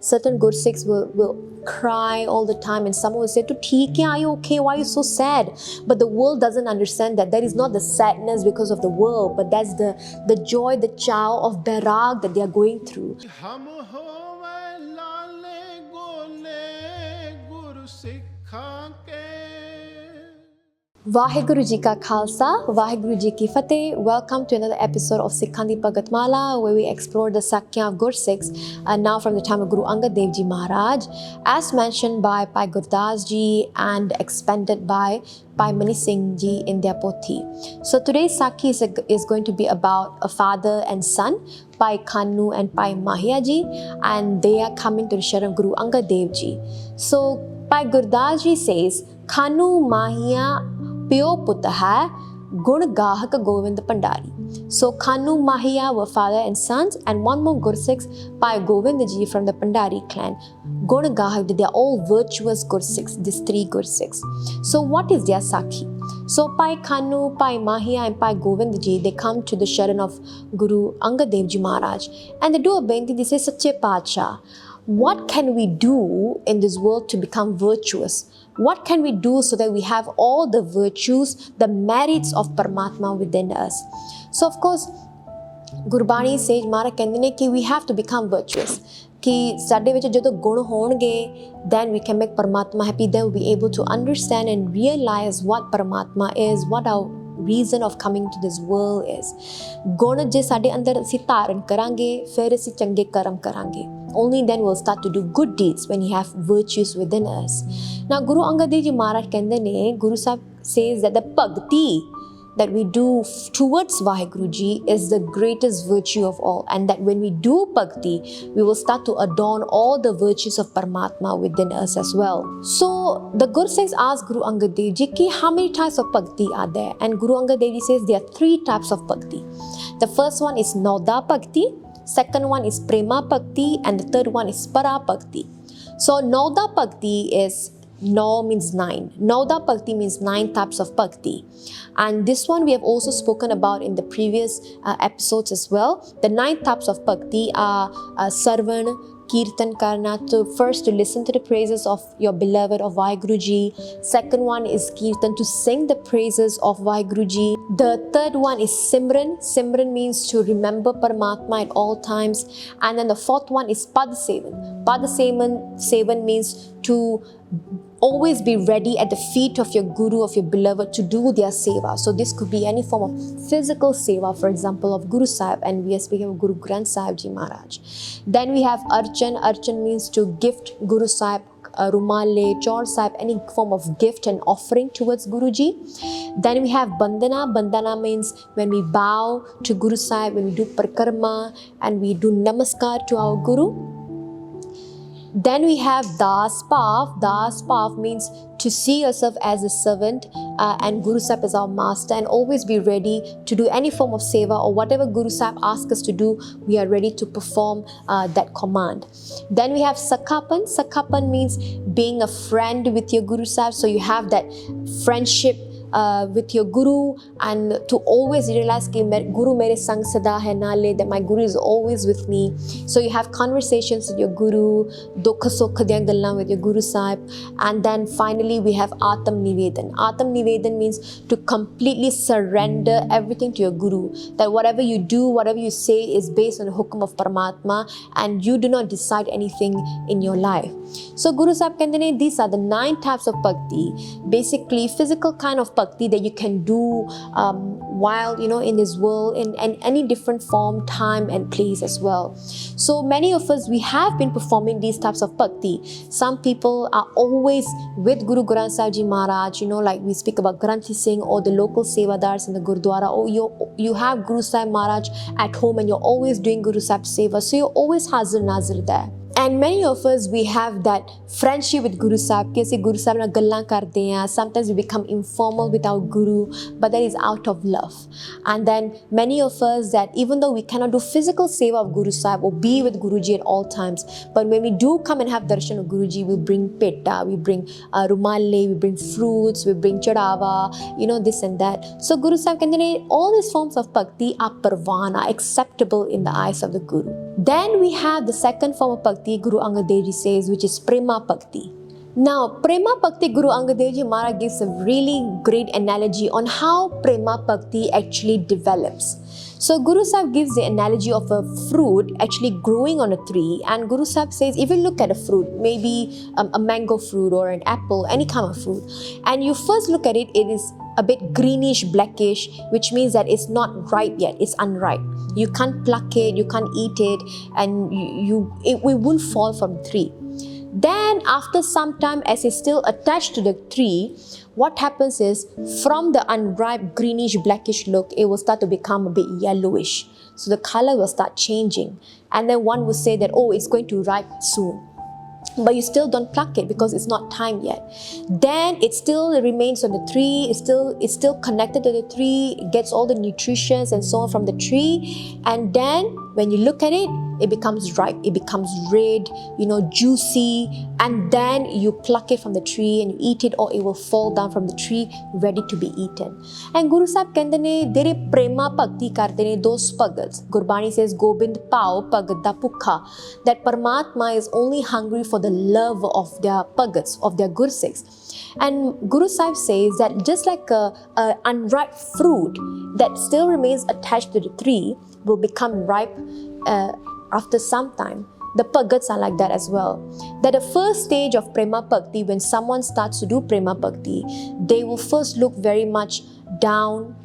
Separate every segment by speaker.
Speaker 1: Certain Gursikhs will cry all the time, and someone will say, "To theek hai, are you okay? Why are you so sad?" But the world doesn't understand that is not the sadness because of the world, but that's the joy, the chow of Bairag that they are going through. Vaheguru Ji ka Khalsa, Vaheguru Ji ki Fateh. Welcome to another episode of Sikhan di Bhagat Mala, where we explore the Sakhi of Gursikhs, now from the time of Guru Angad Dev Ji Maharaj, as mentioned by Bhai Gurdas Ji and expanded by Mani Singh Ji in their Pothi. So today's Sakhi is going to be about a father and son, Bhai Khanu and Bhai Mahia Ji, and they are coming to the Sharan of Guru Angad Dev Ji. So Bhai Gurdas Ji says, Khanu Mahia Pyo Putta hai, Gun Gahak Govind Pandari. So Khanu Mahia were father and sons, and one more Gursikhs, Bhai Govind Ji from the Pandari clan. Gun Gahak, they are all virtuous Gursikhs, these three Gursikhs. So what is their Sakhi? So Bhai Khanu, Bhai Mahia and Bhai Govind Ji, they come to the Sharan of Guru Angad Dev Ji Maharaj, and they do a benti, they say, Sache Parchar, what can we do in this world to become virtuous? What can we do so that we have all the virtues, the merits of Paramatma within us? So of course, Gurbani says, Mara kendine ki we have to become virtuous. Ki sade vich jado gun honge, then we can make Paramatma happy. Then we'll be able to understand and realize what Paramatma is, what our reason of coming to this world is. Gun je sade andar si taran karange, fir si change karam karange. Only then we'll start to do good deeds when you have virtues within us. Now, Guru Angad Dev Ji Maharaj Kendane, Guru Sahib says that the Bhagti that we do towards Vaheguru Ji is the greatest virtue of all, and that when we do Bhagti, we will start to adorn all the virtues of Paramatma within us as well. So, the Gursikhs asked Guru Angad Dev Ji, ki how many types of Bhakti are there? And Guru Angad Dev Ji says there are three types of Bhakti. The first one is Nauda Bhakti, second one is Prema Bhakti, and the third one is Para Bhakti. So Nauda Bhakti is, Nau means 9. Nauda Bhakti means 9 types of Bhakti. And this one we have also spoken about in the previous episodes as well. The 9 types of Bhakti are Sarvan, Kirtan karna, to first to listen to the praises of your beloved of Vaheguru Ji. Second one is Kirtan, to sing the praises of Vaheguru Ji. The third one is Simran. Simran means to remember Paramatma at all times. And then the fourth one is Pad Sevan. Pad Sevan means to always be ready at the feet of your Guru, of your beloved, to do their seva. So this could be any form of physical seva, for example, of Guru Sahib, and we are speaking of Guru Granth Sahib Ji Maharaj. Then we have Archan. Archan means to gift Guru Sahib, Rumale, Chaur Sahib, any form of gift and offering towards Guruji. Then we have Bandana. Bandana means when we bow to Guru Sahib, when we do Parkarma and we do Namaskar to our Guru. Then we have Das Pav. Das Pav means to see yourself as a servant and Guru Sahib as our master, and always be ready to do any form of seva or whatever Guru Sahib asks us to do, we are ready to perform that command. Then we have Sakhapan. Sakhapan means being a friend with your Guru Sahib. So you have that friendship with your Guru, and to always realize ki Guru mere sang sada hai nale, that my Guru is always with me. So you have conversations with your Guru, dukha sukha diyan gallan with your Guru Sahib. And then finally we have Atam Nivedan. Atam Nivedan means to completely surrender everything to your Guru, that whatever you do, whatever you say is based on the hukum of Paramatma, and you do not decide anything in your life. So Guru Sahib Kendane, these are the 9 types of Bhakti, basically physical kind of Bhakti that you can do while in this world, in any different form, time and place as well. So many of us, we have been performing these types of Bhakti. Some people are always with Guru Granth Sahib Ji Maharaj, like we speak about Granthi Singh or the local Sevadars in the Gurdwara, or you have Guru Sahib Maharaj at home and you're always doing Guru Sahib Seva, so you're always Hazir Nazir there. And many of us, we have that friendship with Guru Sahib. Kaise Guru Sahib na gallan karte hain. Sometimes we become informal with our Guru, but that is out of love. And then many of us, that even though we cannot do physical seva of Guru Sahib or be with Guruji at all times, but when we do come and have darshan of Guruji, we bring petta, we bring rumale, we bring fruits, we bring chadawa, this and that. So Guru Sahib Kendane, all these forms of bhakti are parvana, acceptable in the eyes of the Guru. Then we have the second form of bhakti Bhakti, Guru Angad Dev Ji says, which is Prema Bhakti. Now, Prema Bhakti, Guru Angad Dev Ji Maharaj gives a really great analogy on how Prema Bhakti actually develops. So, Guru Sahib gives the analogy of a fruit actually growing on a tree, and Guru Sahib says, if you look at a fruit, maybe a mango fruit or an apple, any kind of fruit, and you first look at it, it is a bit greenish, blackish, which means that it's not ripe yet, it's unripe. You can't pluck it, you can't eat it, and it won't fall from the tree. Then after some time, as it's still attached to the tree, what happens is, from the unripe greenish blackish look, it will start to become a bit yellowish. So the color will start changing. And then one will say that, oh, it's going to ripe soon. But you still don't pluck it because it's not time yet. Then it still remains on the tree, it's still connected to the tree, it gets all the nutrition and so on from the tree. And then when you look at it, it becomes ripe, it becomes red, juicy, and then you pluck it from the tree and you eat it, or it will fall down from the tree ready to be eaten. And Guru Sahib kende ne dere prema bhakti karde ne those Bhagats. Gurbani says, Gobind pao Bhagat da bhukha, that Paramatma is only hungry for the love of their Bhagats, of their Gursikhs. And Guru Sahib says that just like a unripe fruit that still remains attached to the tree will become ripe after some time, the Bhagats are like that as well. That the first stage of Prema Bhakti, when someone starts to do Prema Bhakti, they will first look very much down.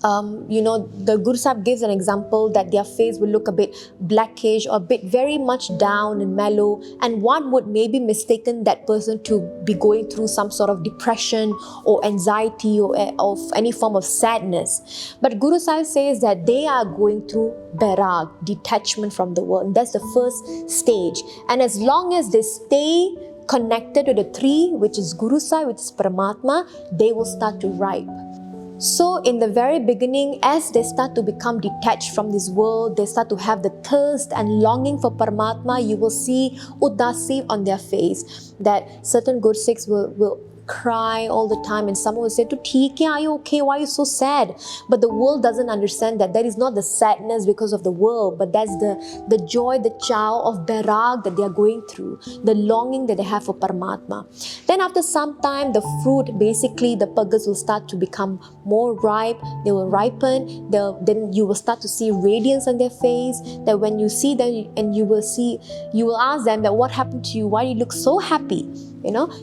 Speaker 1: The Guru Sahib gives an example that their face will look a bit blackish or a bit very much down and mellow, and one would maybe mistaken that person to be going through some sort of depression or anxiety or of any form of sadness. But Guru Sahib says that they are going through Bairag, detachment from the world. And that's the first stage. And as long as they stay connected to the tree, which is Guru Sahib, which is Paramatma, they will start to ripe. So in the very beginning, as they start to become detached from this world, they start to have the thirst and longing for Paramatma, you will see udasi on their face, that certain Gursikhs will cry all the time, and someone will say, "To theek hai, are you okay? Why are you so sad?" But the world doesn't understand that is not the sadness because of the world, but that's the joy, the chow of Bairag that they are going through, the longing that they have for Paramatma. Then after some time, the fruit, basically the Bhagats will start to become more ripe, they will ripen, then you will start to see radiance on their face, that when you see them, and you will ask them that what happened to you, why do you look so happy?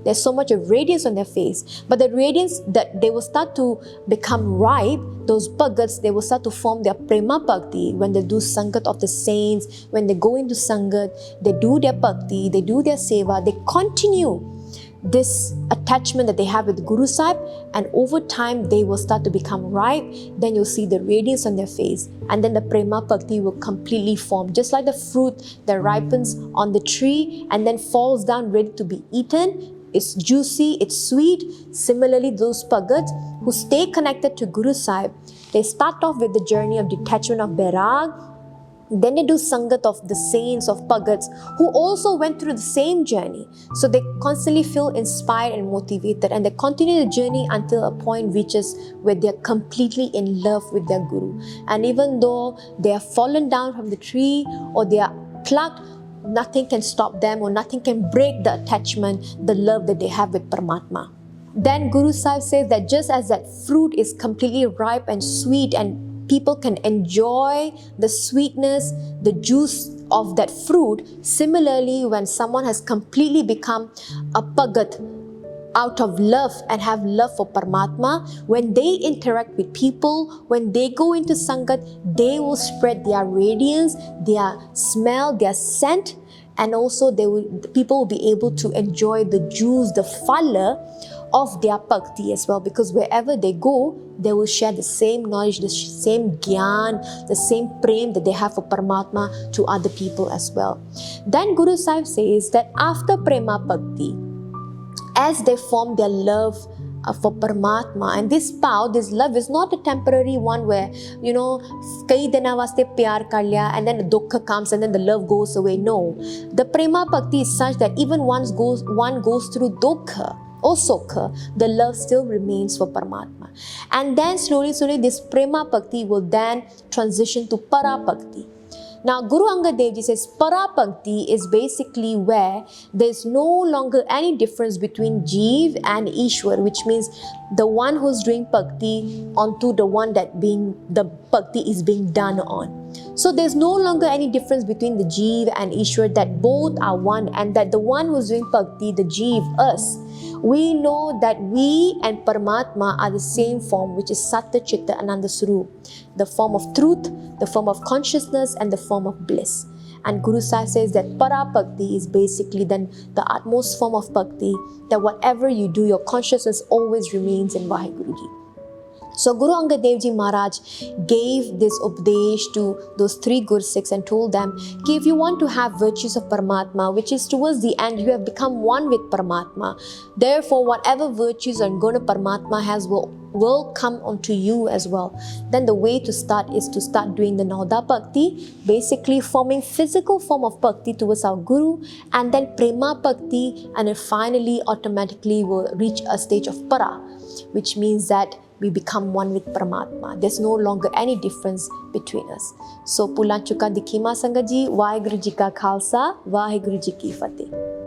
Speaker 1: There's so much of radiance on their face. But the radiance, that they will start to become ripe, those Bhagats, they will start to form their Prema Bhakti when they do Sangat of the saints, when they go into Sangat, they do their Bhakti, they do their Seva, they continue this attachment that they have with Guru Sahib, and over time they will start to become ripe. Then you'll see the radiance on their face, and then the Prema Bhakti will completely form, just like the fruit that ripens on the tree and then falls down ready to be eaten. It's juicy, it's sweet. Similarly, those Bhagats who stay connected to Guru Sahib, they start off with the journey of detachment of Bairag. Then they do Sangat of the saints, of Bhagats, who also went through the same journey. So they constantly feel inspired and motivated, and they continue the journey until a point reaches where they are completely in love with their Guru. And even though they have fallen down from the tree or they are plucked, nothing can stop them or nothing can break the attachment, the love that they have with Paramatma. Then Guru Sahib says that just as that fruit is completely ripe and sweet, and people can enjoy the sweetness, the juice of that fruit, similarly, when someone has completely become a Bhagat out of love and have love for Paramatma, when they interact with people, when they go into Sangat, they will spread their radiance, their smell, their scent, and also people will be able to enjoy the juice, the phala of their Bhakti as well, because wherever they go, they will share the same knowledge, the same gyan, the same prem that they have for Paramatma to other people as well. Then Guru Sahib says that after Prema Bhakti, as they form their love for Paramatma, and this love is not a temporary one where, kai dina vaste pyar kar liya and then the dukkha comes and then the love goes away. No, the Prema Bhakti is such that even one goes through dukkha or sukha, the love still remains for Paramatma. And then slowly this Prema Bhakti will then transition to Para Bhakti. Now, Guru Angad Dev Ji says Para Bhakti is basically where there's no longer any difference between Jeev and Ishwar, which means the one who's doing Bhakti onto the one that the Bhakti is being done on. So there's no longer any difference between the Jeev and Ishwar, that both are one, and that the one who's doing Bhakti, the Jeev, us, we know that we and Paramatma are the same form, which is Satya Chitta Ananda Swarup, the form of truth, the form of consciousness, and the form of bliss. And Guru Sahib says that Para Bhakti is basically then the utmost form of Bhakti, that whatever you do, your consciousness always remains in Vaheguru Ji. So Guru Angad Dev Ji Maharaj gave this Upadesh to those 3 Gursikhs and told them, if you want to have virtues of Paramatma, which is towards the end you have become one with Paramatma, therefore whatever virtues and guna Paramatma has will come onto you as well. Then the way to start is to start doing the Nauda Bhakti, basically forming physical form of Bhakti towards our Guru, and then Prema Bhakti, and then finally automatically will reach a stage of Para, which means that we become one with Paramatma. There's no longer any difference between us. So Pulan Chuka Dikhima Sangaji, Vaheguru Ji Ka Khalsa, Vaheguru Ji Ki Fateh.